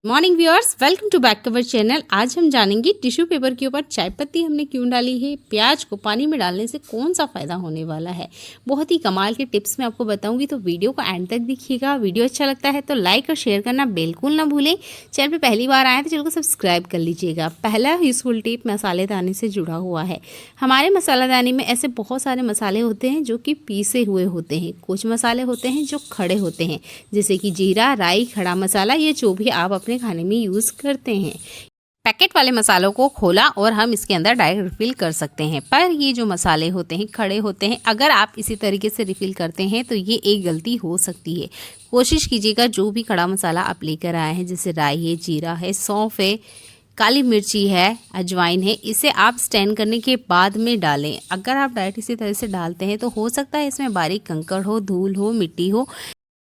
Morning viewers, welcome to back our channel. आज हम जानेंगे टिश्यू पेपर के ऊपर चाय पत्ती हमने क्यों डाली है, प्याज को पानी में डालने से कौन सा फ़ायदा होने वाला है। बहुत ही कमाल के टिप्स मैं आपको बताऊंगी, तो वीडियो को एंड तक देखिएगा। वीडियो अच्छा लगता है तो लाइक और शेयर करना बिल्कुल ना भूलें। चैनल पर पहली बार आए तो चैनल को सब्सक्राइब कर लीजिएगा। पहला यूजफुल टिप मसालेदानी से जुड़ा हुआ है। हमारे मसालादानी में ऐसे बहुत सारे मसाले होते हैं जो कि पीसे हुए होते हैं। कुछ मसाले होते हैं जो खड़े होते हैं, जैसे कि जीरा, राई, खड़ा मसाला, ये जो भी आप अपने खाने में यूज़ करते हैं। पैकेट वाले मसालों को खोला और हम इसके अंदर डायरेक्ट रिफ़िल कर सकते हैं, पर ये जो मसाले होते हैं खड़े होते हैं। अगर आप इसी तरीके से रिफ़िल करते हैं तो ये एक गलती हो सकती है। कोशिश कीजिएगा जो भी खड़ा मसाला आप लेकर आए हैं, जैसे राई है, जीरा है, सौंफ है, काली मिर्ची है, अजवाइन है, इसे आप स्टैंड करने के बाद में डालें। अगर आप डायरेक्ट इसी तरह से डालते हैं तो हो सकता है इसमें बारीक कंकड़ हो, धूल हो, मिट्टी हो।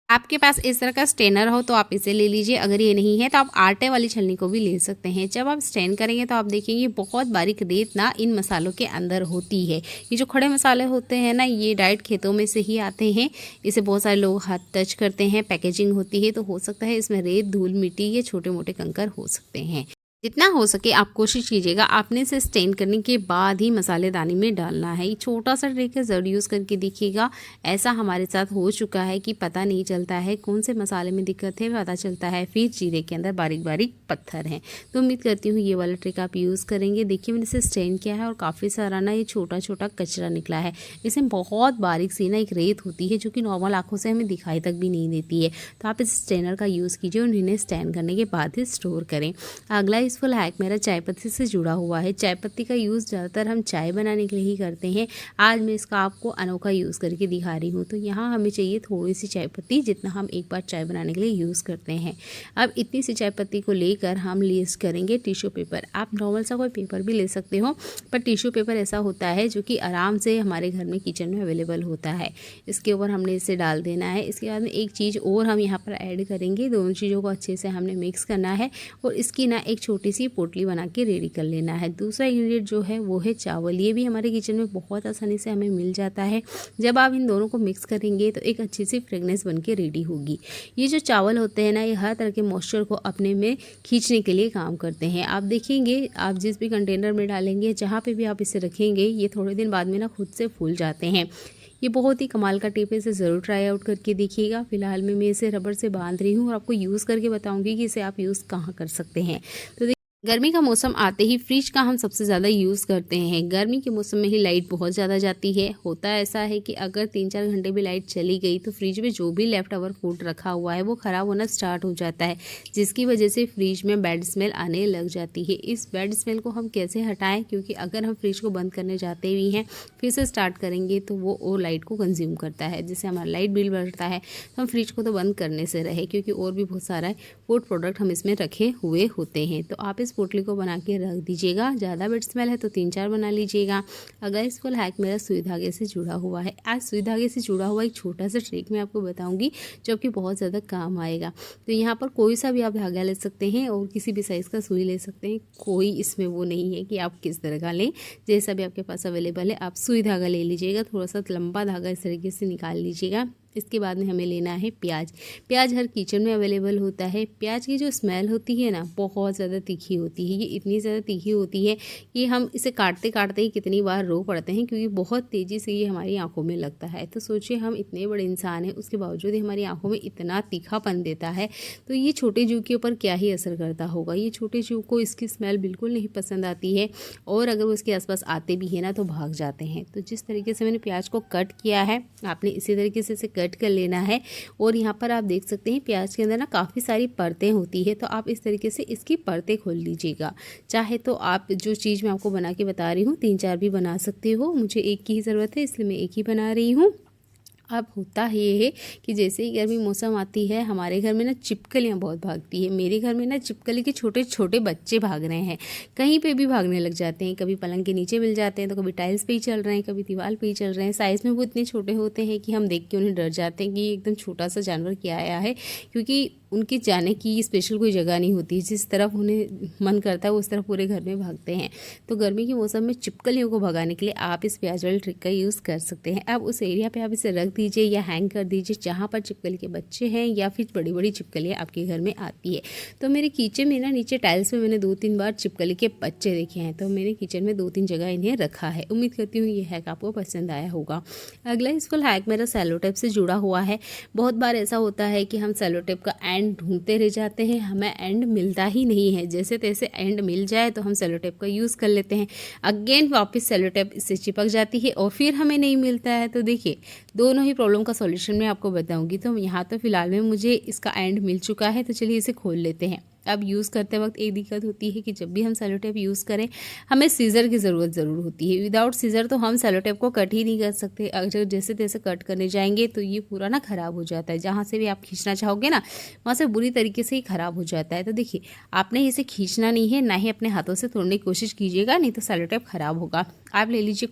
आपके पास इस तरह का स्टेनर हो तो आप इसे ले लीजिए। अगर ये नहीं है तो आप आटे वाली छलनी को भी ले सकते हैं। जब आप स्टैंड करेंगे तो आप देखेंगे बहुत बारीक रेत ना इन मसालों के अंदर होती है। ये जो खड़े मसाले होते हैं ना, ये डायरेक्ट खेतों में से ही आते हैं। इसे बहुत सारे लोग हाथ टच करते हैं, पैकेजिंग होती है तो हो सकता है इसमें रेत, धूल, मिट्टी, ये छोटे मोटे कंकर हो सकते हैं। जितना हो सके आप कोशिश कीजिएगा आपने इसे स्टेन करने के बाद ही मसालेदानी में डालना है। ये छोटा सा ट्रिक है, ज़रूर यूज़ करके देखिएगा। ऐसा हमारे साथ हो चुका है कि पता नहीं चलता है कौन से मसाले में दिक्कत है, पता चलता है फिर जीरे के अंदर बारीक बारीक पत्थर हैं। तो उम्मीद करती हूँ ये वाला ट्रिक आप यूज़ करेंगे। देखिए मैंने इसे स्टेन किया है और काफ़ी सारा ना ये छोटा छोटा कचरा निकला है। इसमें बहुत बारीक सी ना एक रेत होती है जो कि नॉर्मल आँखों से हमें दिखाई तक भी नहीं देती है। तो आप इस स्टेनर का यूज़ कीजिए और इन्हें स्टैंड करने के बाद ही स्टोर करें। अगला यूज़फुल हैक मेरा चाय पत्ती से जुड़ा हुआ है। चाय पत्ती का यूज़ ज़्यादातर हम चाय बनाने के लिए ही करते हैं। आज मैं इसका आपको अनोखा यूज़ करके दिखा रही हूँ। तो यहाँ हमें चाहिए थोड़ी सी चाय पत्ती, जितना हम एक बार चाय बनाने के लिए यूज़ करते हैं। अब इतनी सी चाय पत्ती को लेकर हम यूज़ करेंगे टिश्यू पेपर। आप नॉर्मल सा कोई पेपर भी ले सकते हो, पर टिश्यू पेपर ऐसा होता है जो कि आराम से हमारे घर में किचन में अवेलेबल होता है। इसके ऊपर हमने इसे डाल देना है। इसके बाद में एक चीज़ और हम यहाँ पर ऐड करेंगे। दोनों चीज़ों को अच्छे से हमने मिक्स करना है और इसकी ना एक छोटी सी पोटली बना के रेडी कर लेना है। दूसरा इंग्रेडिएंट जो है वो है चावल। ये भी हमारे किचन में बहुत आसानी से हमें मिल जाता है। जब आप इन दोनों को मिक्स करेंगे तो एक अच्छी सी फ्रेगनेंस बन के रेडी होगी। ये जो चावल होते हैं ना, ये हर तरह के मॉइस्चर को अपने में खींचने के लिए काम करते हैं। आप देखेंगे आप जिस भी कंटेनर में डालेंगे, जहाँ पे भी आप इसे रखेंगे, ये थोड़े दिन बाद में ना खुद से फूल जाते हैं। ये बहुत ही कमाल का टिप है, इसे ज़रूर ट्राई आउट करके देखिएगा। फिलहाल में मैं इसे रबर से बांध रही हूँ और आपको यूज़ करके बताऊँगी कि इसे आप यूज़ कहाँ कर सकते हैं। तो गर्मी का मौसम आते ही फ्रिज का हम सबसे ज़्यादा यूज़ करते हैं। गर्मी के मौसम में ही लाइट बहुत ज़्यादा जाती है। होता ऐसा है कि अगर 3-4 घंटे भी लाइट चली गई तो फ्रिज में जो भी लेफ्ट ओवर फूड रखा हुआ है वो ख़राब होना स्टार्ट हो जाता है, जिसकी वजह से फ्रिज में बैड स्मेल आने लग जाती है। इस बैड स्मेल को हम कैसे हटाएं, क्योंकि अगर हम फ्रिज को बंद करने जाते भी हैं फिर से स्टार्ट करेंगे तो वो लाइट को कंज्यूम करता है, जिससे हमारा लाइट बिल बढ़ता है। तो हम फ्रिज को तो बंद करने से रहे, क्योंकि और भी बहुत सारा फूड प्रोडक्ट हम इसमें रखे हुए होते हैं। तो आप इस पोटली को बना के रख दीजिएगा। ज़्यादा बेड स्मेल है तो 3-4 बना लीजिएगा। अगर इस फुल हैक मेरा सुई धागे से जुड़ा हुआ है। आज सुई धागे से जुड़ा हुआ एक छोटा सा ट्रिक मैं आपको बताऊंगी जो कि बहुत ज़्यादा काम आएगा। तो यहाँ पर कोई सा भी आप धागा ले सकते हैं और किसी भी साइज़ का सुई ले सकते हैं। कोई इसमें वो नहीं है कि आप किस तरह का लें, जैसा भी आपके पास अवेलेबल है आप सुई धागा ले लीजिएगा। थोड़ा सा लंबा धागा इस तरीके से निकाल लीजिएगा। इसके बाद में हमें लेना है प्याज। प्याज हर किचन में अवेलेबल होता है। प्याज की जो स्मेल होती है ना, बहुत ज़्यादा तीखी होती है। ये इतनी ज़्यादा तीखी होती है कि हम इसे काटते काटते ही कितनी बार रो पड़ते हैं, क्योंकि बहुत तेज़ी से ये हमारी आंखों में लगता है। तो सोचिए हम इतने बड़े इंसान हैं, उसके बावजूद ही हमारी आंखों में इतना तीखापन देता है। तो ये छोटे जीव के ऊपर क्या ही असर करता होगा। ये छोटे जीव को इसकी स्मेल बिल्कुल नहीं पसंद आती है, और अगर वो इसके आसपास आते भी हैं ना तो भाग जाते हैं। तो जिस तरीके से मैंने प्याज को कट किया है, आपने इसी तरीके से इसे कट कर लेना है। और यहाँ पर आप देख सकते हैं प्याज के अंदर ना काफ़ी सारी परतें होती है, तो आप इस तरीके से इसकी परतें खोल लीजिएगा। चाहे तो आप जो चीज़ मैं आपको बना के बता रही हूँ 3-4 भी बना सकते हो। मुझे एक की ही ज़रूरत है, इसलिए मैं एक ही बना रही हूँ। अब होता ये है कि जैसे ही गर्मी मौसम आती है हमारे घर में ना छिपकलियाँ बहुत भागती है। मेरे घर में ना छिपकली के छोटे छोटे बच्चे भाग रहे हैं, कहीं पे भी भागने लग जाते हैं। कभी पलंग के नीचे मिल जाते हैं, तो कभी टाइल्स पे ही चल रहे हैं, कभी दीवार पे ही चल रहे हैं। साइज़ में वो इतने छोटे होते हैं कि हम देख के उन्हें डर जाते हैं कि एकदम छोटा सा जानवर क्या आया है, क्योंकि उनके जाने की स्पेशल कोई जगह नहीं होती, जिस तरफ उन्हें मन करता है उस तरफ पूरे घर में भागते हैं। तो गर्मी के मौसम में छिपकलियों को भगाने के लिए आप इस प्याज वाली ट्रिक का यूज़ कर सकते हैं। अब उस एरिया पे आप इसे रख दीजिए या हैंग कर दीजिए जहाँ पर छिपकली के बच्चे हैं या फिर बड़ी बड़ी छिपकलियाँ आपके घर में आती है। तो मेरे किचन में ना नीचे टाइल्स में मैंने 2-3 बार छिपकली के बच्चे देखे हैं, तो मेरे किचन में 2-3 जगह इन्हें रखा है। उम्मीद करती हूँ ये हैक आपको पसंद आया होगा। अगला यूजफुल हैक मेरा सेलो टेप से जुड़ा हुआ है। बहुत बार ऐसा होता है कि हम सेलो टेप का एंड ढूंढते रह जाते हैं, हमें एंड मिलता ही नहीं है। जैसे तैसे एंड मिल जाए तो हम सेलो टेप का यूज़ कर लेते हैं, अगेन वापस सेलो टेप इससे चिपक जाती है और फिर हमें नहीं मिलता है। तो देखिए, दोनों ही प्रॉब्लम का सॉल्यूशन मैं आपको बताऊंगी। तो यहाँ तो फिलहाल में मुझे इसका एंड मिल चुका है, तो चलिए इसे खोल लेते हैं। अब यूज़ करते वक्त एक दिक्कत होती है कि जब भी हम सेलो टेप यूज़ करें हमें सीज़र की ज़रूरत ज़रूर होती है। विदाउट सीज़र तो हम सेलो टेप को कट ही नहीं कर सकते। अगर जैसे तैसे कट करने जाएंगे तो ये पूरा ना ख़राब हो जाता है। जहाँ से भी आप खींचना चाहोगे ना वहाँ से बुरी तरीके से ही ख़राब हो जाता है। तो देखिए, आपने इसे खींचना नहीं है, ना ही अपने हाथों से तोड़ने की कोशिश कीजिएगा, नहीं तो सेलो टेप ख़राब होगा। आप ले लीजिए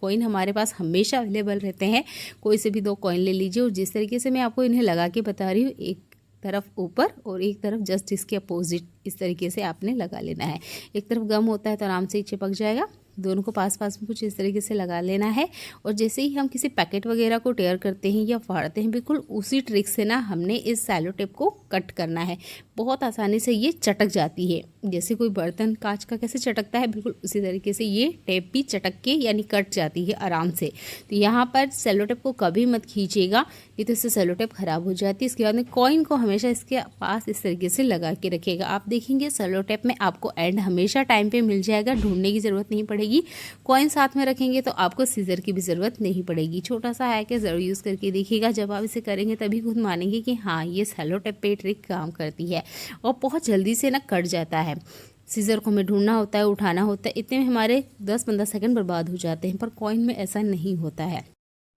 कॉइन हमारे पास हमेशा अवेलेबल रहते हैं। कोई से भी 2 कॉइन ले लीजिए और जिस तरीके से मैं आपको इन्हें लगा के बता रही हूँ, एक तरफ ऊपर और एक तरफ जस्ट इसके अपोजिट, इस तरीके से आपने लगा लेना है। एक तरफ गम होता है तो आराम से ही चिपक जाएगा। दोनों को पास पास में कुछ इस तरीके से लगा लेना है और जैसे ही हम किसी पैकेट वगैरह को टेयर करते हैं या फाड़ते हैं, बिल्कुल उसी ट्रिक से ना हमने इस सेलो टेप को कट करना है। बहुत आसानी से ये चटक जाती है। जैसे कोई बर्तन कांच का कैसे चटकता है, बिल्कुल उसी तरीके से ये टेप भी चटक के यानी कट जाती है आराम से। तो यहाँ पर सेलो टेप को कभी मत खींचिएगा, नहीं तो इससे सेलो टेप खराब हो जाती है। इसके बाद में कॉइन को हमेशा इसके पास इस तरीके से लगा के रखिएगा। आप देखेंगे सेलो टेप में आपको एंड हमेशा टाइम पे मिल जाएगा, ढूंढने की ज़रूरत नहीं पड़ेगी। कॉइन साथ में रखेंगे तो आपको सीजर की भी ज़रूरत नहीं पड़ेगी। छोटा सा हैक है, ज़रूर यूज़ करके देखिएगा। जब आप इसे करेंगे तभी खुद मानेंगे कि हाँ, ये सेलो टेप पे ट्रिक काम करती है और बहुत जल्दी से ना कट जाता है। सीज़र को हमें ढूंढना होता है, उठाना होता है, इतने में हमारे 10-15 सेकंड बर्बाद हो जाते हैं, पर कॉइन में ऐसा नहीं होता है।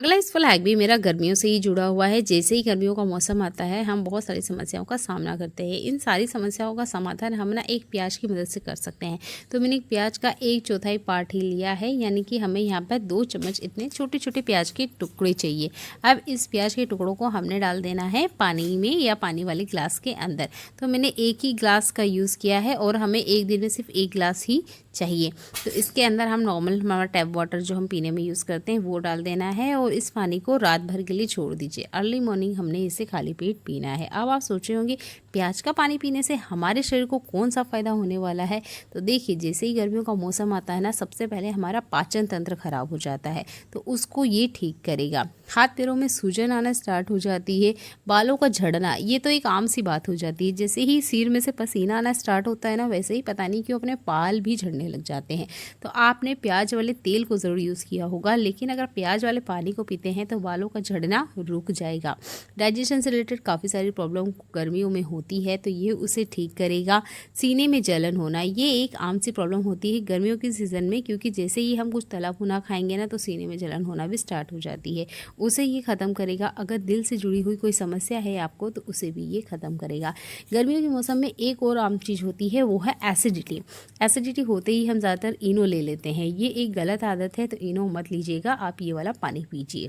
अगला यूजफुल हैक भी मेरा गर्मियों से ही जुड़ा हुआ है। जैसे ही गर्मियों का मौसम आता है हम बहुत सारी समस्याओं का सामना करते हैं। इन सारी समस्याओं का समाधान हम ना एक प्याज की मदद से कर सकते हैं। तो मैंने एक प्याज का 1/4 पार्ट ही लिया है, यानी कि हमें यहाँ पर 2 चम्मच इतने छोटे छोटे प्याज के टुकड़े चाहिए। अब इस प्याज के टुकड़ों को हमने डाल देना है पानी में या पानी वाले ग्लास के अंदर। तो मैंने एक ही ग्लास का यूज़ किया है और हमें एक दिन में सिर्फ 1 ग्लास ही चाहिए। तो इसके अंदर हम नॉर्मल हमारा टैप वाटर जो हम पीने में यूज़ करते हैं वो डाल देना है और इस पानी को रात भर के लिए छोड़ दीजिए। अर्ली मॉर्निंग हमने इसे खाली पेट पीना है। अब आप सोच रहे होंगे प्याज का पानी पीने से हमारे शरीर को कौन सा फ़ायदा होने वाला है। तो देखिए, जैसे ही गर्मियों का मौसम आता है ना, सबसे पहले हमारा पाचन तंत्र खराब हो जाता है, तो उसको ये ठीक करेगा। हाथ पैरों में सूजन आना स्टार्ट हो जाती है, बालों का झड़ना ये तो एक आम सी बात हो जाती है। जैसे ही सिर में से पसीना आना स्टार्ट होता है ना, वैसे ही पता नहीं क्यों अपने बाल भी झड़ने लग जाते हैं। तो आपने प्याज वाले तेल को ज़रूर यूज़ किया होगा, लेकिन अगर प्याज वाले पानी को पीते हैं तो बालों का झड़ना रुक जाएगा। डाइजेशन से रिलेटेड काफ़ी सारी प्रॉब्लम गर्मियों में होती है, तो ये उसे ठीक करेगा। सीने में जलन होना ये एक आम सी प्रॉब्लम होती है गर्मियों के सीज़न में, क्योंकि जैसे ही हम कुछ तला भुना खाएंगे ना तो सीने में जलन होना भी स्टार्ट हो जाती है। उसे ये ख़त्म करेगा। अगर दिल से जुड़ी हुई कोई समस्या है आपको तो उसे भी ये ख़त्म करेगा। गर्मियों के मौसम में एक और आम चीज़ होती है, वो है एसिडिटी। एसिडिटी होते ही हम ज़्यादातर इनो ले लेते हैं, ये एक गलत आदत है। तो इनो मत लीजिएगा, आप ये वाला पानी पीजिए।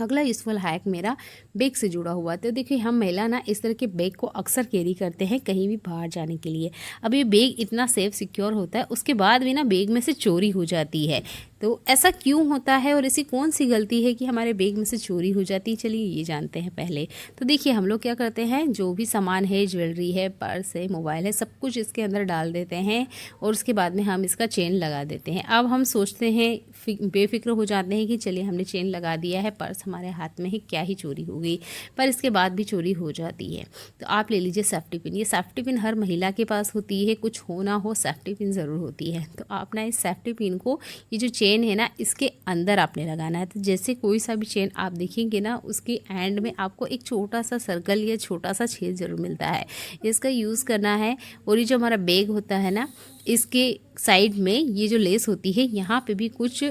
अगला यूजफुल हैक मेरा बैग से जुड़ा हुआ। तो देखिए, हम महिला ना इस तरह के बैग को अक्सर कैरी करते हैं कहीं भी बाहर जाने के लिए। अब ये बैग इतना सेफ सिक्योर होता है, उसके बाद भी ना बैग में से चोरी हो जाती है। तो ऐसा क्यों होता है और ऐसी कौन सी गलती है कि हमारे बैग में से चोरी हो जाती है, चलिए ये जानते हैं पहले। तो देखिए, हम लोग क्या करते हैं, जो भी सामान है, ज्वेलरी है, पर्स है, मोबाइल है, सब कुछ इसके अंदर डाल देते हैं और उसके बाद में हम इसका चेन लगा देते हैं। अब हम सोचते हैं, बेफिक्र हो जाते हैं कि चलिए हमने चेन लगा दिया है, पर्स हमारे हाथ में है, क्या ही चोरी हो गई, पर इसके बाद भी चोरी हो जाती है। तो आप ले लीजिए सेफ्टी पिन। ये सेफ्टी पिन हर महिला के पास होती है, कुछ हो ना हो सेफ्टी पिन ज़रूर होती है। तो आप ना इस सेफ्टी पिन को, ये जो चेन है ना, इसके अंदर आपने लगाना है। तो जैसे कोई सा भी चेन आप देखेंगे ना, उसके एंड में आपको एक छोटा सा सर्कल या छोटा सा छेद ज़रूर मिलता है, इसका यूज़ करना है। और ये जो हमारा बैग होता है ना, इसके साइड में ये जो लेस होती है, यहाँ पे भी कुछ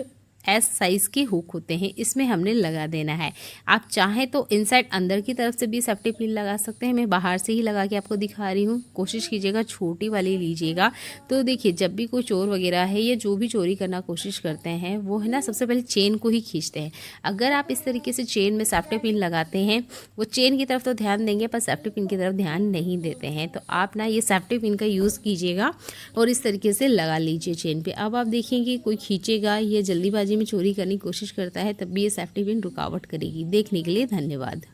एस साइज़ के हुक होते हैं, इसमें हमने लगा देना है। आप चाहें तो इनसाइड अंदर की तरफ से भी सेफ्टी पिन लगा सकते हैं। मैं बाहर से ही लगा के आपको दिखा रही हूँ। कोशिश कीजिएगा छोटी वाली लीजिएगा। तो देखिए, जब भी कोई चोर वगैरह है या जो भी चोरी करना कोशिश करते हैं वो है ना, सबसे पहले चेन को ही खींचते हैं। अगर आप इस तरीके से चेन में सेफ्टी पिन लगाते हैं, वो चेन की तरफ तो ध्यान देंगे पर सेफ्टी पिन की तरफ ध्यान नहीं देते हैं। तो आप ना ये सेफ्टी पिन का यूज़ कीजिएगा और इस तरीके से लगा लीजिए चेन पे। अब आप देखेंगे कोई खींचेगा या जल्दीबाजी में चोरी करने की कोशिश करता है, तब भी ये सेफ्टी पिन रुकावट करेगी। देखने के लिए धन्यवाद।